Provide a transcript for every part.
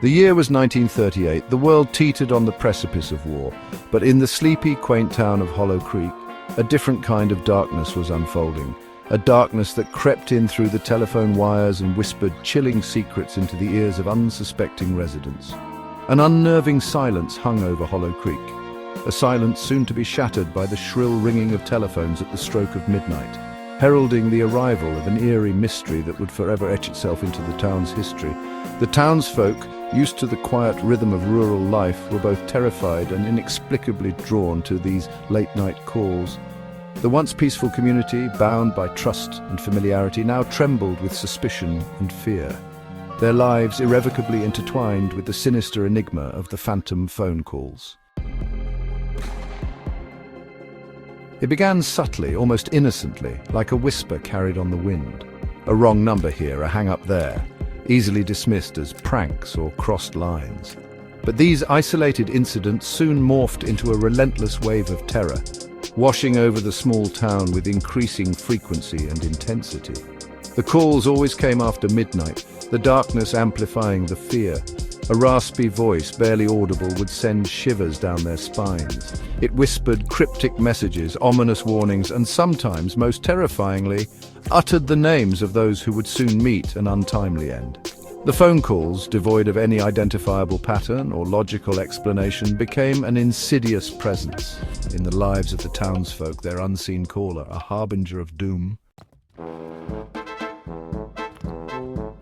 The year was 1938. The world teetered on the precipice of war, but in the sleepy, quaint town of Hollow Creek, a different kind of darkness was unfolding. A darkness that crept in through the telephone wires and whispered chilling secrets into the ears of unsuspecting residents. An unnerving silence hung over Hollow Creek, a silence soon to be shattered by the shrill ringing of telephones at the stroke of midnight, heralding the arrival of an eerie mystery that would forever etch itself into the town's history. The townsfolk, used to the quiet rhythm of rural life, were both terrified and inexplicably drawn to these late-night calls. The once peaceful community, bound by trust and familiarity, now trembled with suspicion and fear, their lives irrevocably intertwined with the sinister enigma of the phantom phone calls. It began subtly, almost innocently, like a whisper carried on the wind. A wrong number here, a hang-up there, easily dismissed as pranks or crossed lines. But these isolated incidents soon morphed into a relentless wave of terror, washing over the small town with increasing frequency and intensity. The calls always came after midnight, the darkness amplifying the fear. A raspy voice, barely audible, would send shivers down their spines. It whispered cryptic messages, ominous warnings, and sometimes, most terrifyingly, uttered the names of those who would soon meet an untimely end. The phone calls, devoid of any identifiable pattern or logical explanation, became an insidious presence in the lives of the townsfolk, their unseen caller, a harbinger of doom.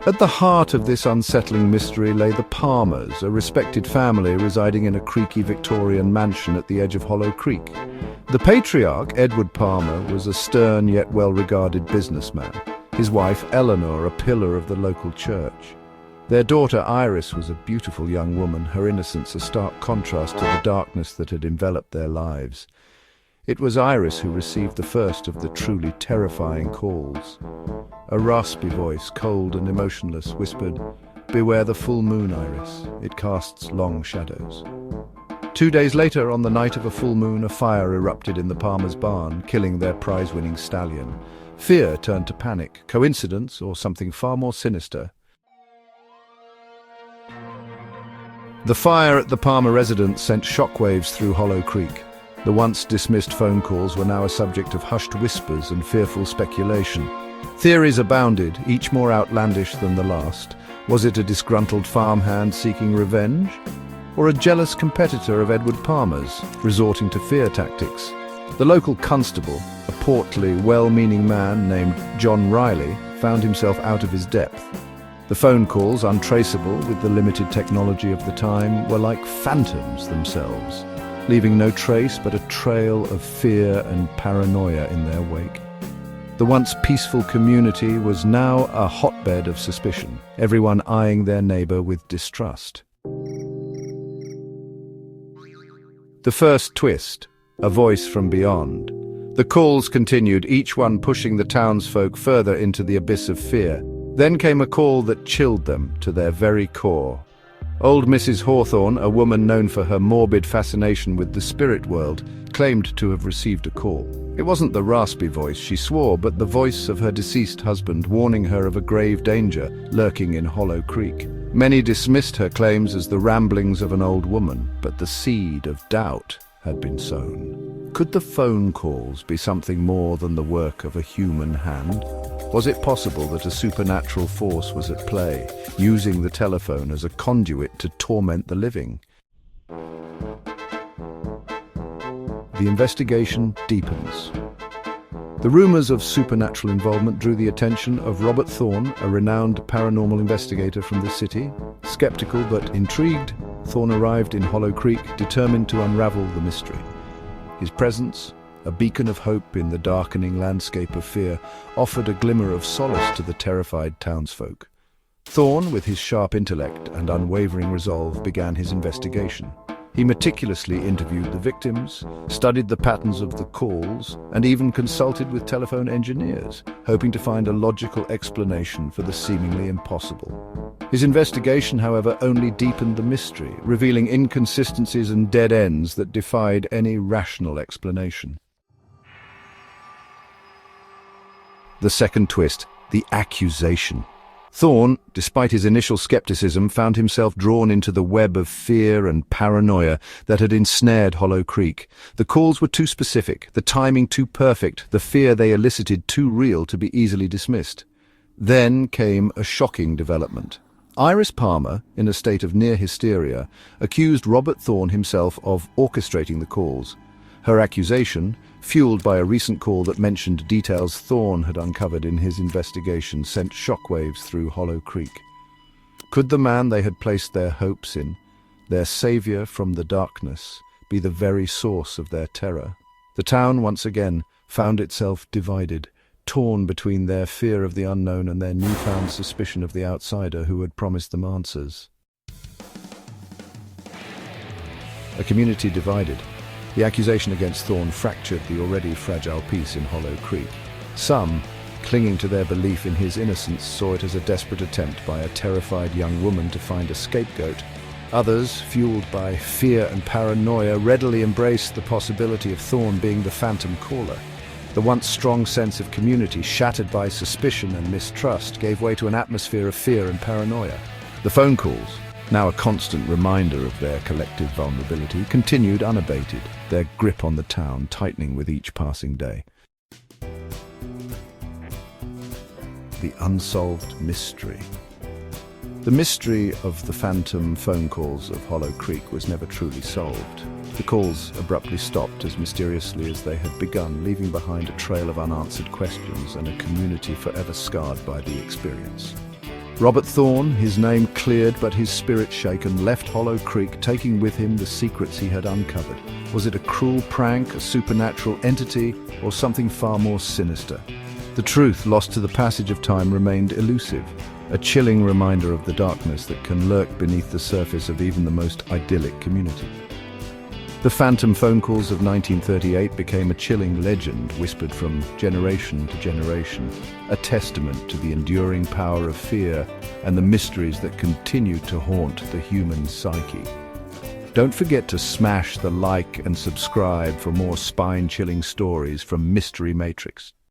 At the heart of this unsettling mystery lay the Palmers, a respected family residing in a creaky Victorian mansion at the edge of Hollow Creek. The patriarch, Edward Palmer, was a stern yet well-regarded businessman. His wife, Eleanor, a pillar of the local church. Their daughter, Iris, was a beautiful young woman, her innocence a stark contrast to the darkness that had enveloped their lives. It was Iris who received the first of the truly terrifying calls. A raspy voice, cold and emotionless, whispered, "Beware the full moon, Iris. It casts long shadows." 2 days later, on the night of a full moon, a fire erupted in the Palmer's barn, killing their prize-winning stallion. Fear turned to panic. Coincidence, or something far more sinister? The fire at the Palmer residence sent shockwaves through Hollow Creek. The once dismissed phone calls were now a subject of hushed whispers and fearful speculation. Theories abounded, each more outlandish than the last. Was it a disgruntled farmhand seeking revenge? Or a jealous competitor of Edward Palmer's, resorting to fear tactics? The local constable, a portly, well-meaning man named John Riley, found himself out of his depth. The phone calls, untraceable with the limited technology of the time, were like phantoms themselves, leaving no trace but a trail of fear and paranoia in their wake. The once peaceful community was now a hotbed of suspicion, everyone eyeing their neighbor with distrust. The first twist, a voice from beyond. The calls continued, each one pushing the townsfolk further into the abyss of fear. Then came a call that chilled them to their very core. Old Mrs. Hawthorne, a woman known for her morbid fascination with the spirit world, claimed to have received a call. It wasn't the raspy voice, she swore, but the voice of her deceased husband warning her of a grave danger lurking in Hollow Creek. Many dismissed her claims as the ramblings of an old woman, but the seed of doubt had been sown. Could the phone calls be something more than the work of a human hand? Was it possible that a supernatural force was at play, using the telephone as a conduit to torment the living? The investigation deepens. The rumors of supernatural involvement drew the attention of Robert Thorne, a renowned paranormal investigator from the city. Skeptical but intrigued, Thorne arrived in Hollow Creek, determined to unravel the mystery. His presence, a beacon of hope in the darkening landscape of fear, offered a glimmer of solace to the terrified townsfolk. Thorne, with his sharp intellect and unwavering resolve, began his investigation. He meticulously interviewed the victims, studied the patterns of the calls, and even consulted with telephone engineers, hoping to find a logical explanation for the seemingly impossible. His investigation, however, only deepened the mystery, revealing inconsistencies and dead ends that defied any rational explanation. The second twist, the accusation. Thorn, despite his initial skepticism, found himself drawn into the web of fear and paranoia that had ensnared Hollow Creek. The calls were too specific, the timing too perfect, the fear they elicited too real to be easily dismissed. Then came a shocking development. Iris Palmer, in a state of near hysteria, accused Robert Thorn himself of orchestrating the calls. Her accusation, fueled by a recent call that mentioned details Thorn had uncovered in his investigation, sent shockwaves through Hollow Creek. Could the man they had placed their hopes in, their savior from the darkness, be the very source of their terror? The town once again found itself divided, torn between their fear of the unknown and their newfound suspicion of the outsider who had promised them answers. A community divided. The accusation against Thorn fractured the already fragile peace in Hollow Creek. Some, clinging to their belief in his innocence, saw it as a desperate attempt by a terrified young woman to find a scapegoat. Others, fueled by fear and paranoia, readily embraced the possibility of Thorn being the phantom caller. The once strong sense of community, shattered by suspicion and mistrust, gave way to an atmosphere of fear and paranoia. The phone calls, now a constant reminder of their collective vulnerability, continued unabated, their grip on the town tightening with each passing day. The unsolved mystery. The mystery of the phantom phone calls of Hollow Creek was never truly solved. The calls abruptly stopped as mysteriously as they had begun, leaving behind a trail of unanswered questions and a community forever scarred by the experience. Robert Thorn, his name cleared but his spirit shaken, left Hollow Creek, taking with him the secrets he had uncovered. Was it a cruel prank, a supernatural entity, or something far more sinister? The truth, lost to the passage of time, remained elusive, a chilling reminder of the darkness that can lurk beneath the surface of even the most idyllic community. The phantom phone calls of 1938 became a chilling legend whispered from generation to generation, a testament to the enduring power of fear and the mysteries that continue to haunt the human psyche. Don't forget to smash the like and subscribe for more spine-chilling stories from Mystery Matrix.